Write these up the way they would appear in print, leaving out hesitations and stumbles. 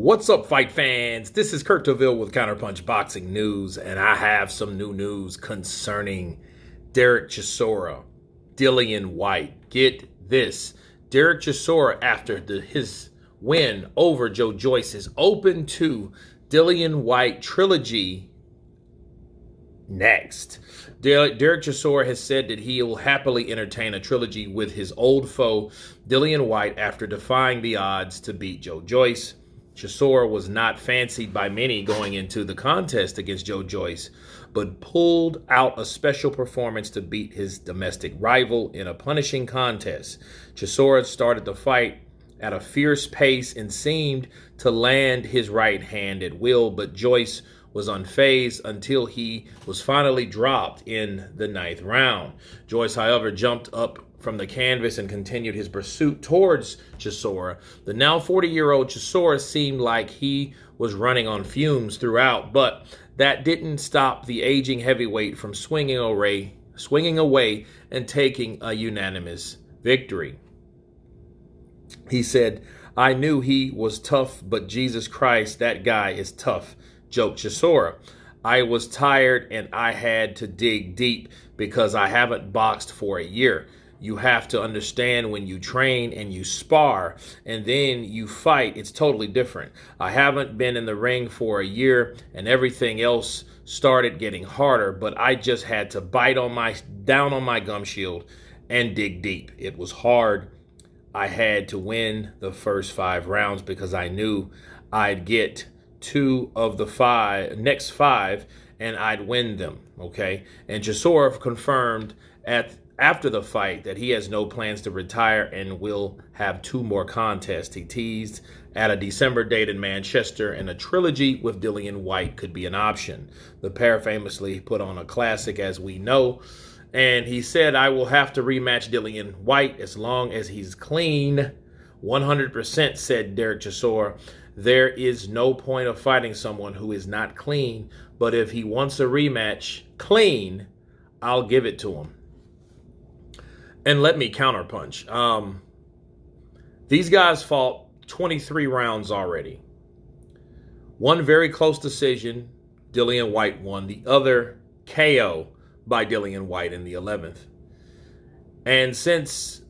What's up, fight fans? This is Kurt DeVille with Counterpunch Boxing News, and I have some new news concerning Derek Chisora, Dillian Whyte. Get this. Derek Chisora, after his win over Joe Joyce, is open to Dillian Whyte Trilogy next. Derek Chisora has said that he will happily entertain a trilogy with his old foe, Dillian Whyte, after defying the odds to beat Joe Joyce. Chisora was not fancied by many going into the contest against Joe Joyce, but pulled out a special performance to beat his domestic rival in a punishing contest. Chisora started the fight at a fierce pace and seemed to land his right hand at will, but Joyce was unfazed until he was finally dropped in the 9th round. Joyce, however, jumped up from the canvas and continued his pursuit towards Chisora. The now 40-year-old Chisora seemed like he was running on fumes throughout, but that didn't stop the aging heavyweight from swinging away and taking a unanimous victory. He said, "I knew he was tough, but Jesus Christ, that guy is tough," joked Chisora. "I was tired and I had to dig deep because I haven't boxed for a year. You have to understand, when you train and you spar and then you fight, it's totally different. I haven't been in the ring for a year and everything else started getting harder, but I just had to bite down on my gum shield and dig deep. It was hard. I had to win the first 5 rounds because I knew I'd get 2 of the next 5 and I'd win them." Okay. And Chisora confirmed after the fight that he has no plans to retire and will have 2 more contests. He teased at a December date in Manchester, and a trilogy with Dillian Whyte could be an option. The pair famously put on a classic, as we know, and he said, "I will have to rematch Dillian Whyte as long as he's clean." 100%, said Derek Chisora. "There is no point of fighting someone who is not clean, but if he wants a rematch clean, I'll give it to him." And let me counterpunch. These guys fought 23 rounds already. One very close decision, Dillian Whyte won. The other KO by Dillian Whyte in the 11th. And since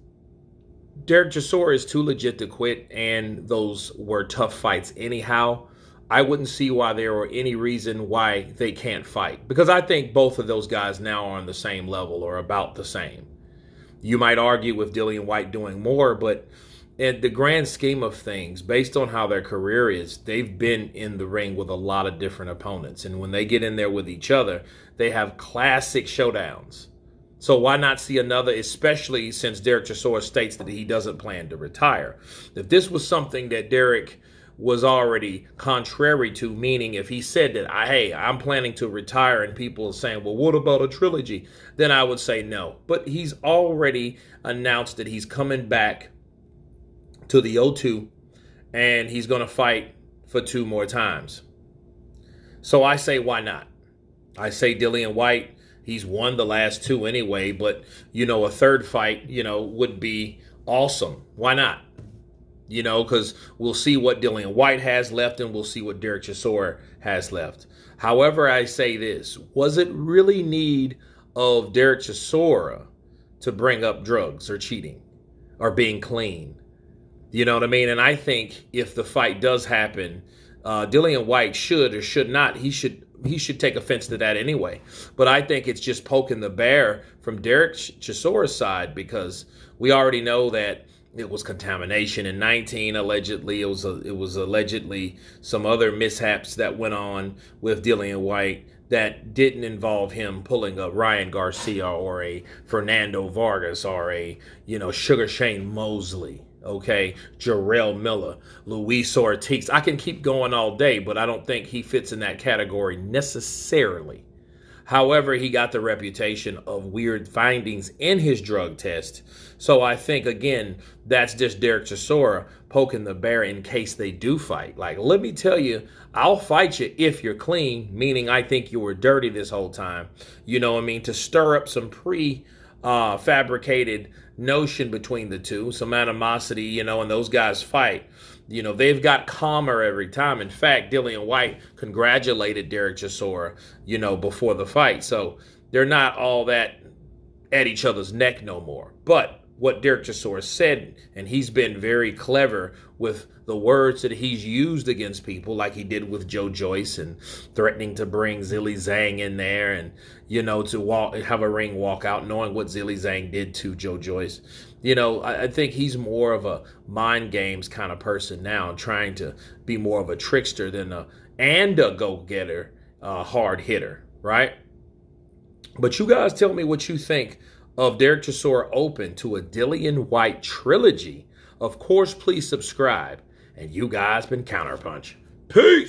Derek Chisora is too legit to quit, and those were tough fights anyhow, I wouldn't see why there were any reason why they can't fight. Because I think both of those guys now are on the same level or about the same. You might argue with Dillian Whyte doing more, but in the grand scheme of things, based on how their career is, they've been in the ring with a lot of different opponents. And when they get in there with each other, they have classic showdowns. So why not see another, especially since Derek Chisora states that he doesn't plan to retire? If this was something that Derek was already contrary to, meaning if he said that, hey, I'm planning to retire, and people are saying, well, what about a trilogy? Then I would say no. But he's already announced that he's coming back to the O2 and he's going to fight for 2 more times. So I say, why not? I say Dillian Whyte, he's won the last 2 anyway, but, a third fight, would be awesome. Why not? Because we'll see what Dillian Whyte has left and we'll see what Derek Chisora has left. However, I say this, was it really need of Derek Chisora to bring up drugs or cheating or being clean? You know what I mean? And I think if the fight does happen, Dillian Whyte should or should not, he should take offense to that anyway. But I think it's just poking the bear from Derek Chisora's side, because we already know that it was contamination in 19, allegedly. It was allegedly some other mishaps that went on with Dillian Whyte that didn't involve him pulling a Ryan Garcia or a Fernando Vargas or a, Sugar Shane Mosley, okay, Jarrell Miller, Luis Ortiz. I can keep going all day, but I don't think he fits in that category necessarily. However, he got the reputation of weird findings in his drug test. So I think, again, that's just Derek Chisora poking the bear in case they do fight. Like, let me tell you, I'll fight you if you're clean, meaning I think you were dirty this whole time. You know what I mean? To stir up some fabricated notion between the two, some animosity, and those guys fight. You know, they've got calmer every time. In fact, Dillian Whyte congratulated Derek Chisora, you know, before the fight. So they're not all that at each other's neck no more. But what Derek Chisora said, and he's been very clever with the words that he's used against people, like he did with Joe Joyce and threatening to bring Zilly Zhang in there and, you know, to have a ring walkout, knowing what Zilly Zhang did to Joe Joyce. You know, I think he's more of a mind games kind of person now, trying to be more of a trickster than a go-getter, hard hitter, right? But you guys tell me what you think of Derek Chisora open to a Dillian Whyte trilogy. Of course, please subscribe. And you guys been Counterpunch. Peace!